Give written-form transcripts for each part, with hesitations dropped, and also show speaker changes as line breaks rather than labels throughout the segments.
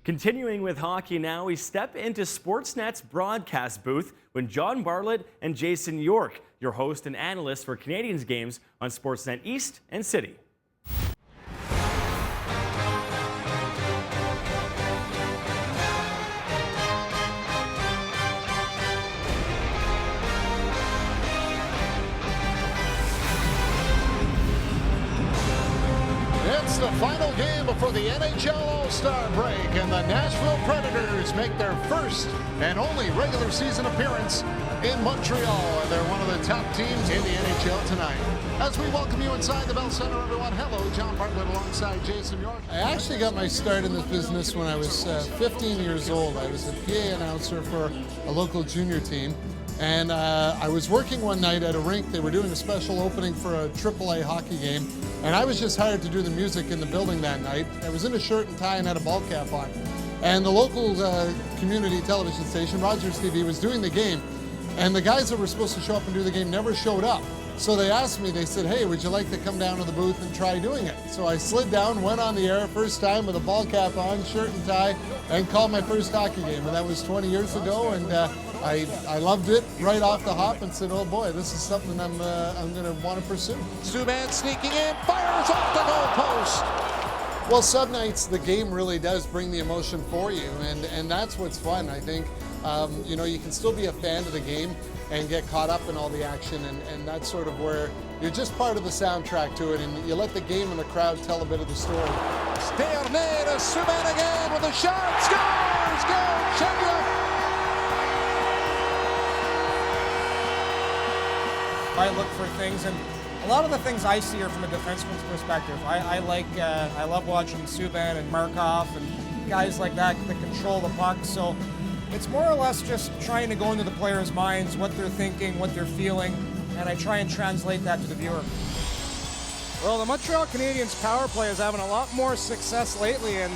Continuing with hockey now, we step into Sportsnet's broadcast booth when John Bartlett and Jason York, your host and analyst for Canadiens games on Sportsnet East and City.
It's the final game before the NHL All-Star break, and the Nashville Predators make their first and only regular season appearance in Montreal, and they're one of the top teams in the NHL tonight. As we welcome you inside the Bell Center, everyone, hello, John Bartlett alongside Jason York.
I actually got my start in this business when I was 15 years old. I was a PA announcer for a local junior team. And I was working one night at a rink. They were doing a special opening for a AAA hockey game. And I was just hired to do the music in the building that night. I was in a shirt and tie and had a ball cap on. And the local community television station, Rogers TV, was doing the game. And the guys that were supposed to show up and do the game never showed up. So they asked me, they said, hey, would you like to come down to the booth and try doing it? So I slid down, went on the air, first time with a ball cap on, shirt and tie, and called my first hockey game. And that was 20 years ago, and I loved it right off the hop and said, oh boy, this is something I'm going to want to pursue.
Subban sneaking in, fires off the goalpost.
Well, sub nights, the game really does bring the emotion for you, and that's what's fun, I think. You know, you can still be a fan of the game and get caught up in all the action, and that's sort of where you're just part of the soundtrack to it, and you let the game and the crowd tell a bit of the story.
Desharnais to Subban again with a shot, scores, Galchenyuk!
I look for things, and a lot of the things I see are from a defenseman's perspective. I love watching Subban and Markov and guys like that that control the puck. So it's more or less just trying to go into the players' minds, what they're thinking, what they're feeling, and I try and translate that to the viewer. Well, the Montreal Canadiens power play is having a lot more success lately, and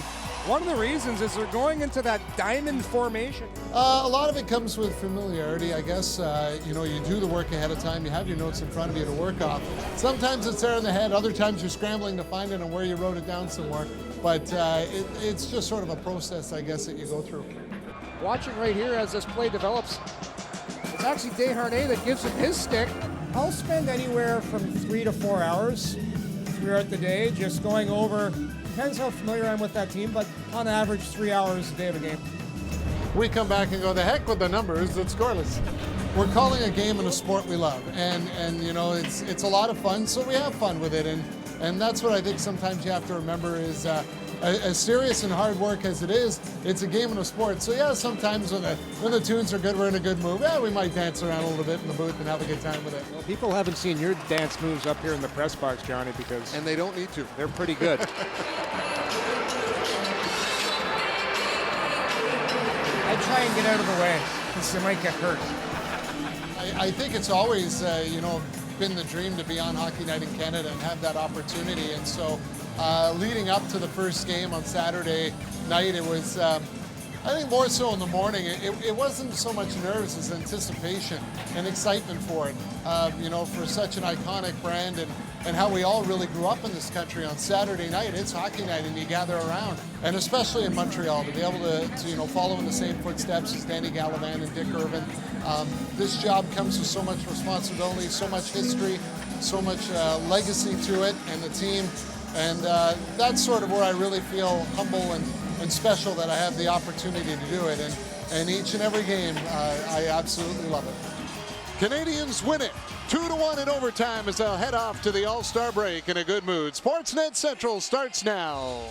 one of the reasons is they're going into that diamond formation.
A lot of it comes with familiarity, I guess. You know, you do the work ahead of time. You have your notes in front of you to work off. Sometimes it's there in the head. Other times you're scrambling to find it and where you wrote it down somewhere. But it's just sort of a process, I guess, that you go through.
Watching right here as this play develops, it's actually Desharnais that gives him his stick. I'll spend anywhere from 3 to 4 hours throughout the day just going over. Depends how familiar I am with that team, but on average 3 hours a day of a game.
We come back and go, the heck with the numbers, it's scoreless. We're calling a game in a sport we love, and you know, it's a lot of fun, so we have fun with it, and that's what I think sometimes you have to remember is as serious and hard work as it is, it's a game and a sport. So yeah, sometimes when the tunes are good, we're in a good mood. Yeah, we might dance around a little bit in the booth and have a good time with it.
Well, people haven't seen your dance moves up here in the press box, Johnny, because...
And they don't need to.
They're pretty good.
I try and get out of the way because they might get hurt.
I think it's always, you know, been the dream to be on Hockey Night in Canada and have that opportunity. And so leading up to the first game on Saturday night, it was, I think more so in the morning, it wasn't so much nerves as anticipation and excitement for it. You know, for such an iconic brand and how we all really grew up in this country on Saturday night. It's hockey night and you gather around. And especially in Montreal, to be able to you know, follow in the same footsteps as Danny Gallivan and Dick Irvin. This job comes with so much responsibility, so much history, so much legacy to it and the team. And that's sort of where I really feel humble and special that I have the opportunity to do it. And each and every game, I absolutely love it.
Canadiens win it 2-1 in overtime as they'll head off to the All-Star break in a good mood. Sportsnet Central starts now.